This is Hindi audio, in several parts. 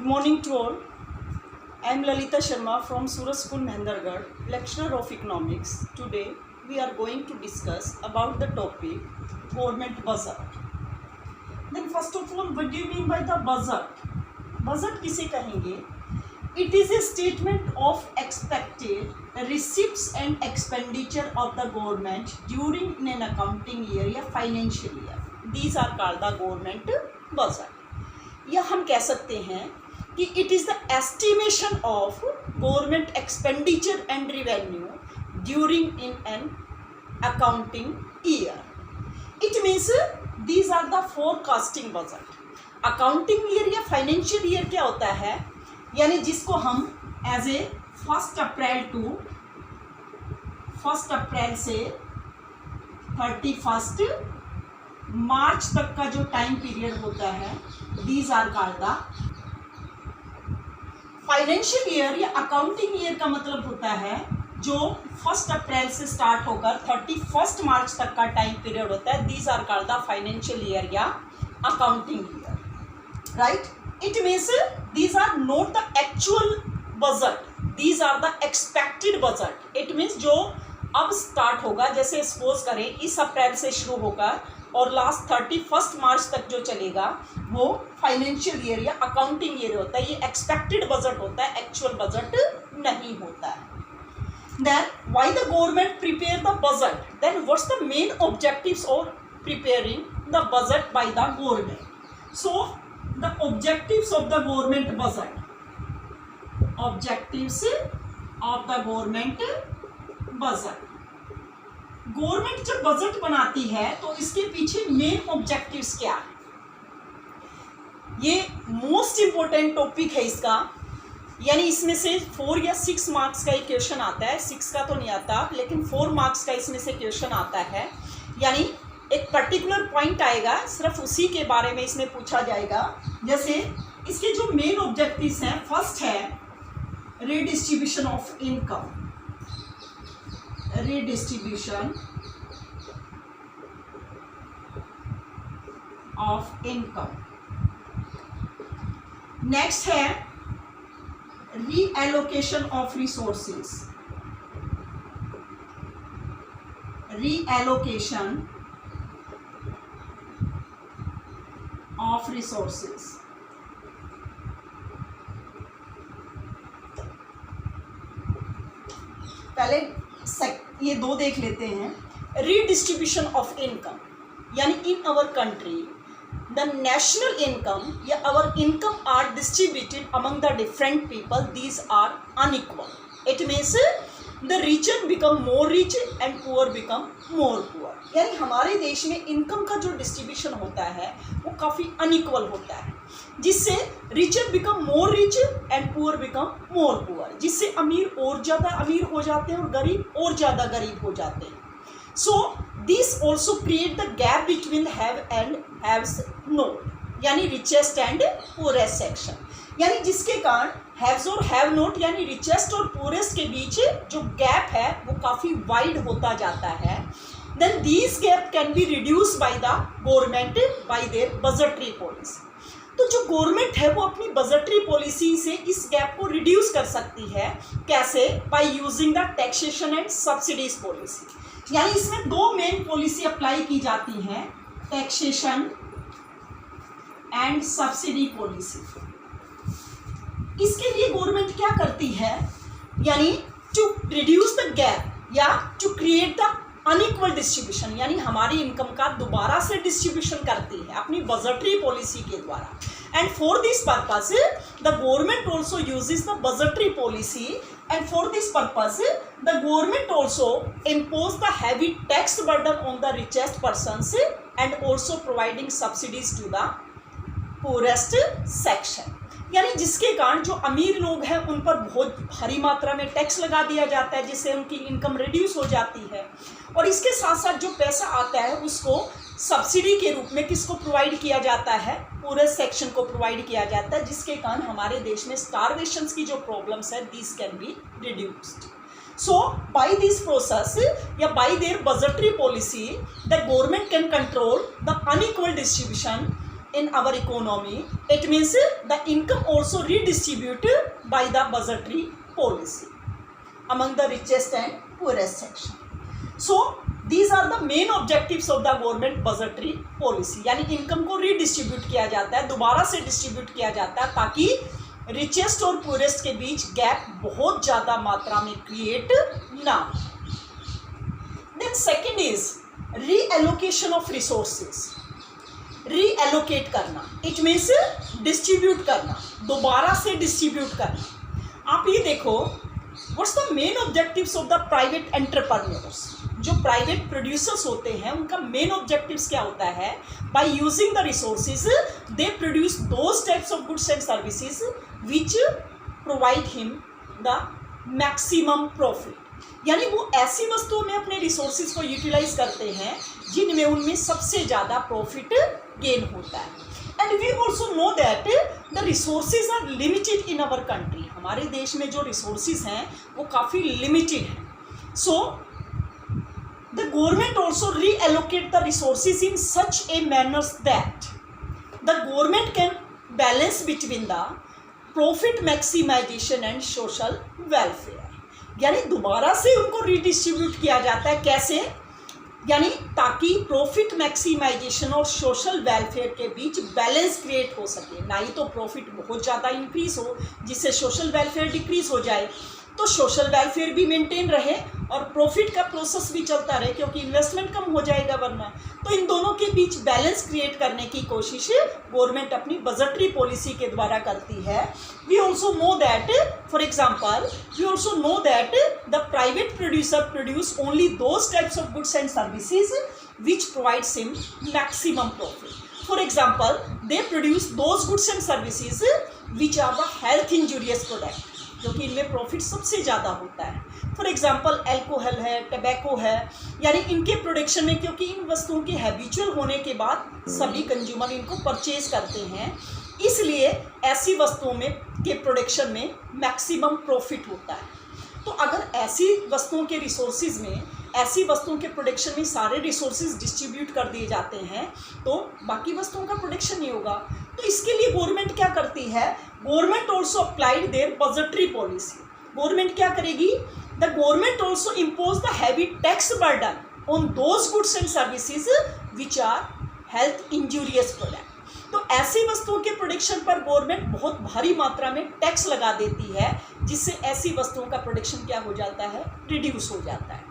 Good morning to all. I am Lalita Sharma from Suraj School, Mahendragarh, lecturer of economics. Today we are going to discuss about the topic government budget. Then first of all, what do you mean by the budget? Budget किसे कहेंगे? It is a statement of expected receipts and expenditure of the government during an accounting year या financial year. These are called the government budget. या हम कह सकते हैं कि it is the estimation of government expenditure and revenue during in an accounting year. It means these are the forecasting budget. Accounting year या फाइनेंशियल ईयर क्या होता है, यानी जिसको हम एज ए 1 अप्रैल से 31 मार्च तक का जो टाइम पीरियड होता है, these are called the financial year. या अकाउंटिंग ईयर का मतलब होता है जो 1 अप्रैल से स्टार्ट होकर 31 मार्च तक का टाइम पीरियड होता है. These are called the financial year या accounting year, right. It means these are not the actual budget, these are the expected budget. It means जो अब स्टार्ट होगा, जैसे सपोज करें इस अप्रैल से शुरू होकर और लास्ट 31 मार्च तक जो चलेगा वो फाइनेंशियल ईयर या अकाउंटिंग ईयर होता है. ये एक्सपेक्टेड बजट होता है, एक्चुअल बजट नहीं होता है. Then why the government prepare the budget, then what's the main objectives of preparing the budget by the government. So the objectives of the government budget, objectives of the government budget. Government जब बजट बनाती है तो इसके पीछे मेन ऑब्जेक्टिव्स क्या है, ये मोस्ट इंपॉर्टेंट टॉपिक है इसका. यानी इसमें से 4 या 6 मार्क्स का एक क्वेश्चन आता है. 6 का तो नहीं आता, लेकिन 4 मार्क्स का इसमें से क्वेश्चन आता है. यानी एक पर्टिकुलर पॉइंट आएगा, सिर्फ उसी के बारे में इसमें पूछा जाएगा. जैसे इसके जो मेन ऑब्जेक्टिव्स हैं, फर्स्ट है redistribution of income, redistribution of income. Next है reallocation of resources, reallocation of resources. पहले ये दो देख लेते हैं. रीडिस्ट्रीब्यूशन ऑफ इनकम, यानी in our country the national income या our income are distributed among the different people, these are unequal. It means the richer become more rich and poor become more poor. यानी हमारे देश में इनकम का जो डिस्ट्रीब्यूशन होता है वो काफ़ी अनइक्वल होता है, जिससे richer become more rich and poor become more poor, जिससे अमीर और ज़्यादा अमीर हो जाते हैं और गरीब और ज़्यादा गरीब हो जाते हैं. So this also create the gap between have and haves not, यानी रिचेस्ट एंड पुअरेस्ट सेक्शन. यानी जिसके कारण हैव्स और हैव नॉट यानी रिचेस्ट और पुअरेस्ट के बीच जो गैप है वो काफ़ी वाइड होता जाता है. Then these gap can be reduce by the government by their budgetary policy. तो जो गवर्नमेंट है वो अपनी बजटरी पॉलिसी से इस गैप को रिड्यूस कर सकती है. कैसे? Bye using the taxation and subsidies policy. यानी इसमें 2 मेन पॉलिसी अप्लाई की जाती हैं, टैक्सेशन एंड सब्सिडी पॉलिसी. इसके लिए गवर्नमेंट क्या करती है, यानी टू रिड्यूस द गैप या to create the unequal distribution, यानी हमारी इनकम का दोबारा से डिस्ट्रीब्यूशन करती है अपनी बजटरी पॉलिसी के द्वारा. And for this purpose the government also uses the budgetary policy, and for this purpose the government also impose the heavy tax burden on the richest persons and also providing subsidies to the poorest section. यानी जिसके कारण जो अमीर लोग हैं उन पर बहुत भारी मात्रा में टैक्स लगा दिया जाता है, जिससे उनकी इनकम रिड्यूस हो जाती है. और इसके साथ साथ जो पैसा आता है उसको सब्सिडी के रूप में किसको प्रोवाइड किया जाता है, पूरे सेक्शन को प्रोवाइड किया जाता है, जिसके कारण हमारे देश में स्टारवेशन की जो प्रॉब्लम्स है this can be reduced. So by this process या by their budgetary policy the government can control the unequal distribution in our economy, it means the income also redistributed by the budgetary policy among the richest and poorest section. So these are the main objectives of the government budgetary policy, यानी इनकम को रीडिस्ट्रीब्यूट किया जाता है, दोबारा से डिस्ट्रीब्यूट किया जाता है ताकि रिचेस्ट और पुअरेस्ट के बीच गैप बहुत ज़्यादा मात्रा में क्रिएट ना हो. Then second is reallocation of resources. Reallocate करना, इट मीन्स डिस्ट्रीब्यूट करना, दोबारा से डिस्ट्रीब्यूट करना. आप ये देखो, what's the main objectives of the private entrepreneurs. जो प्राइवेट प्रोड्यूसर्स होते हैं उनका मेन ऑब्जेक्टिव्स क्या होता है? By using the resources they produce those types of goods and services which provide him the maximum profit. यानी वो ऐसी वस्तुओं में अपने रिसोर्सेज को यूटिलाइज करते हैं जिनमें उनमें सबसे ज़्यादा प्रॉफिट गेन होता है. And we also know that the resources are limited in our country. हमारे देश में जो रिसोर्सेज हैं वो काफ़ी लिमिटेड हैं. सो the government also reallocate the resources in such a manner that the government can balance between the profit maximization and social welfare. यानी दोबारा से उनको रिडिस्ट्रीब्यूट किया जाता है. कैसे? यानी ताकि प्रॉफिट मैक्सिमाइजेशन और सोशल वेलफेयर के बीच बैलेंस क्रिएट हो सके. ना ही तो प्रॉफिट बहुत ज़्यादा इंक्रीज हो जिससे सोशल वेलफेयर डिक्रीज हो जाए, तो सोशल वेलफेयर भी मेंटेन रहे और प्रॉफिट का प्रोसेस भी चलता रहे क्योंकि इन्वेस्टमेंट कम हो जाएगा वरना. तो इन दोनों के बीच बैलेंस क्रिएट करने की कोशिश गवर्नमेंट अपनी बजटरी पॉलिसी के द्वारा करती है. We also know that, for example, we also know that the private producer produce only those types of goods and services which provides him maximum profit. For example, they produce those goods and services which are the health injurious product, जो कि इनमें प्रॉफिट सबसे ज़्यादा होता है. फॉर एग्जांपल अल्कोहल है, टबैको है, यानी इनके प्रोडक्शन में, क्योंकि इन वस्तुओं के हैबिचुअल होने के बाद सभी कंज्यूमर इनको परचेज करते हैं, इसलिए ऐसी वस्तुओं में के प्रोडक्शन में मैक्सिमम प्रॉफिट होता है. तो अगर ऐसी वस्तुओं के रिसोर्सेज में, ऐसी वस्तुओं के प्रोडक्शन में सारे रिसोर्सेज डिस्ट्रीब्यूट कर दिए जाते हैं तो बाकी वस्तुओं का प्रोडक्शन नहीं होगा. तो इसके लिए गवर्नमेंट क्या करती है? Government also applied their budgetary policy. Government क्या करेगी? The government also impose the heavy tax burden on those goods and services which are health injurious product. तो ऐसी वस्तुओं के प्रोडक्शन पर गवर्नमेंट बहुत भारी मात्रा में टैक्स लगा देती है जिससे ऐसी वस्तुओं का प्रोडक्शन क्या हो जाता है? रिड्यूस हो जाता है.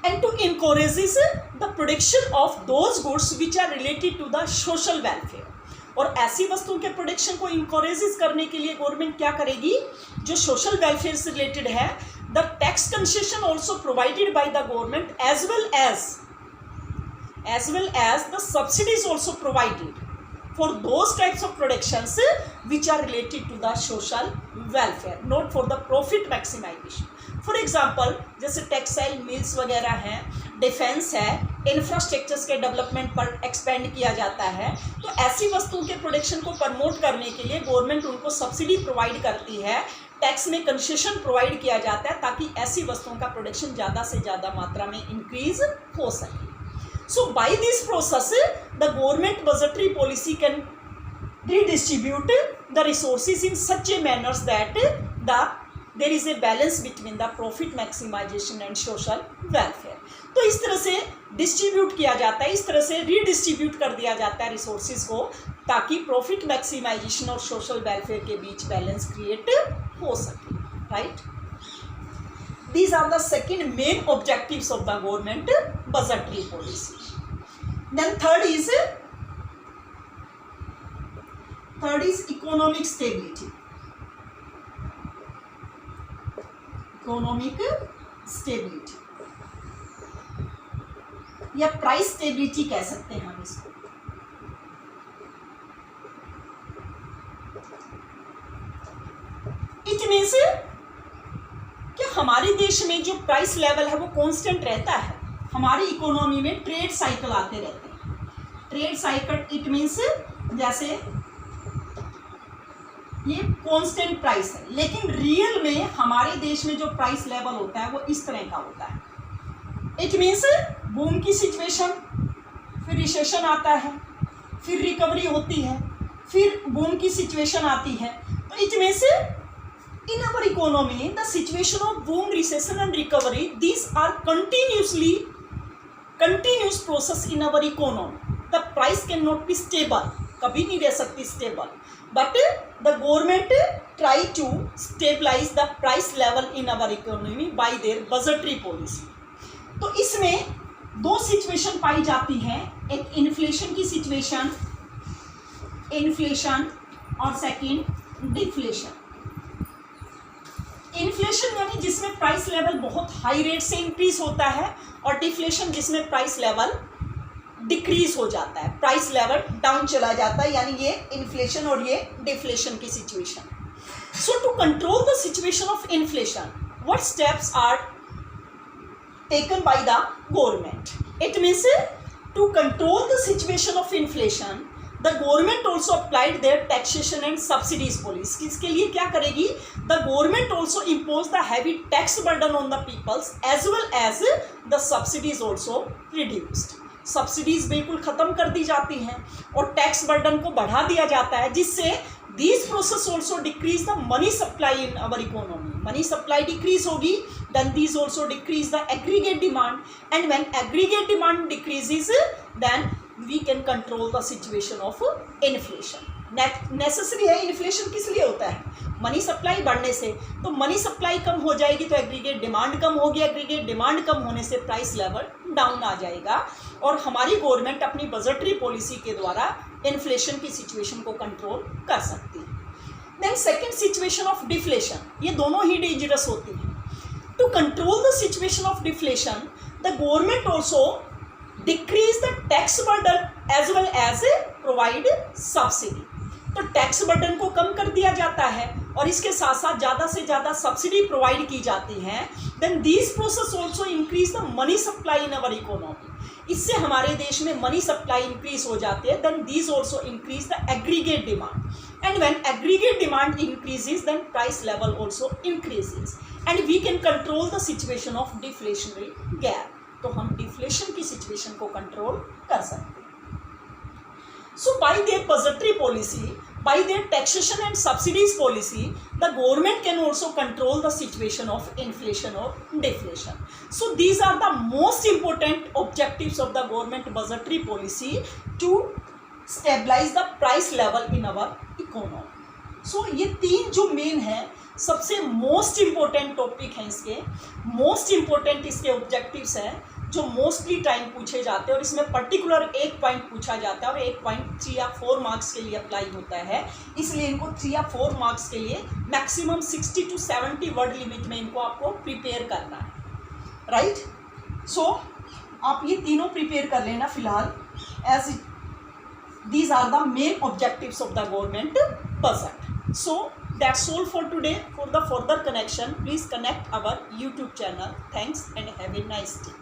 And to encourages the production of those goods which are related to the social welfare. और ऐसी वस्तुओं के प्रोडक्शन को इंकरेज करने के लिए गवर्नमेंट क्या करेगी? जो सोशल वेलफेयर से रिलेटेड है, the tax concession also provided by the government as well as the subsidies also provided for those types of productions which are related to the social welfare, not for the profit maximization. For example, जैसे टेक्सटाइल मिल्स वगैरह हैं, डिफेंस है, इंफ्रास्ट्रक्चर्स के डेवलपमेंट पर एक्सपेंड किया जाता है. तो ऐसी वस्तुओं के प्रोडक्शन को प्रमोट करने के लिए गवर्नमेंट उनको सब्सिडी प्रोवाइड करती है, टैक्स में कंसेशन प्रोवाइड किया जाता है ताकि ऐसी वस्तुओं का प्रोडक्शन ज़्यादा से ज़्यादा मात्रा में इंक्रीज हो सके. So by this process, the government budgetary policy can redistribute the resources in such a manner that there is a balance between the profit maximization and social welfare. तो इस तरह से डिस्ट्रीब्यूट किया जाता है, इस तरह से रीडिस्ट्रीब्यूट कर दिया जाता है रिसोर्सेज को ताकि प्रॉफिट मैक्सिमाइजेशन और सोशल वेलफेयर के बीच बैलेंस क्रिएट हो सके. Right? These are the second main objectives of the government budgetary policy. Then third is economic stability. Economic stability या प्राइस स्टेबिलिटी कह सकते हैं हम इसको. It means कि हमारे देश में जो प्राइस लेवल है वो कांस्टेंट रहता है. हमारी इकोनॉमी में ट्रेड साइकिल आते रहते हैं. ट्रेड साइकिल इट मीन्स जैसे ये कांस्टेंट प्राइस है, लेकिन रियल में हमारे देश में जो प्राइस लेवल होता है वो इस तरह का होता है. इट मीन्स बूम की सिचुएशन, फिर रिसेशन आता है, फिर रिकवरी होती है, फिर बूम की सिचुएशन आती है। तो it means in our economy the situation of boom, recession and recovery, these are continuous process in our economy. The price cannot be stable, कभी नहीं रह सकती stable, but the government try to stabilize the price level in our economy by their budgetary policy. तो इसमें दो सिचुएशन पाई जाती हैं, एक इन्फ्लेशन की सिचुएशन, इन्फ्लेशन, और सेकंड डिफ्लेशन। इन्फ्लेशन यानी जिसमें प्राइस लेवल बहुत हाई रेट से इंक्रीज होता है, और डिफ्लेशन जिसमें प्राइस लेवल डिक्रीज हो जाता है, प्राइस लेवल डाउन चला जाता है, यानी ये इन्फ्लेशन और ये डिफ्लेशन की situation. So to control the situation of inflation, what steps are taken by the government? It means to control the situation of inflation the government also applied their taxation and subsidies policy. इसके लिए क्या करेगी? The government also impose the heavy tax burden on the peoples as well as the subsidies also reduced. Subsidies बिल्कुल ख़त्म कर दी जाती हैं और टैक्स बर्डन को बढ़ा दिया जाता है, जिससे this process also decrease the money supply in our economy. Money supply decrease होगी, then these also decrease the aggregate demand, and when aggregate demand decreases then we can control the situation of inflation. Necessary है, इन्फ्लेशन किस लिए होता है? मनी सप्लाई बढ़ने से। तो मनी सप्लाई कम हो जाएगी तो एग्रीगेट डिमांड कम होगी, एग्रीगेट डिमांड कम होने से प्राइस लेवल डाउन आ जाएगा, और हमारी गवर्नमेंट अपनी बजटरी पॉलिसी के द्वारा इन्फ्लेशन की सिचुएशन को कंट्रोल कर सकती है। Then second situation of deflation, ये दोनों ही डेंजरस होती हैं। To control the situation of deflation, the government also decrease the tax burden as well as provide subsidy. तो टैक्स बर्डन को कम कर दिया जाता है और इसके साथ साथ ज़्यादा से ज़्यादा सब्सिडी प्रोवाइड की जाती हैं। Then this process also increase the money supply in our economy. इससे हमारे देश में मनी सप्लाई इंक्रीज हो जाती है। Then this also increase the aggregate demand, and when aggregate demand increases then price level also increases, and we can control the situation of deflationary gap. तो हम डिफ्लेशन की सिचुएशन को कंट्रोल कर सकते हैं। So by their budgetary policy, by their taxation and subsidies policy, the government can also control the situation of inflation or deflation. So these are the most important objectives of the government budgetary policy to stabilize the price level in our economy. So ये तीन जो मेन है, सबसे मोस्ट इम्पोर्टेंट टॉपिक हैं इसके, मोस्ट इम्पोर्टेंट इसके ऑब्जेक्टिव्स हैं जो मोस्टली टाइम पूछे जाते हैं, और इसमें पर्टिकुलर एक पॉइंट पूछा जाता है और एक पॉइंट 3 या 4 मार्क्स के लिए अप्लाई होता है। इसलिए इनको 3 या 4 मार्क्स के लिए मैक्सिमम 60 to 70 वर्ड लिमिट में इनको आपको प्रिपेयर करना है, राइट? सो आप ये तीनों प्रिपेयर कर लेना फिलहाल, as these are the main objectives of the government budget. So that's all for today. For the further connection, please connect our YouTube channel. Thanks and have a nice day.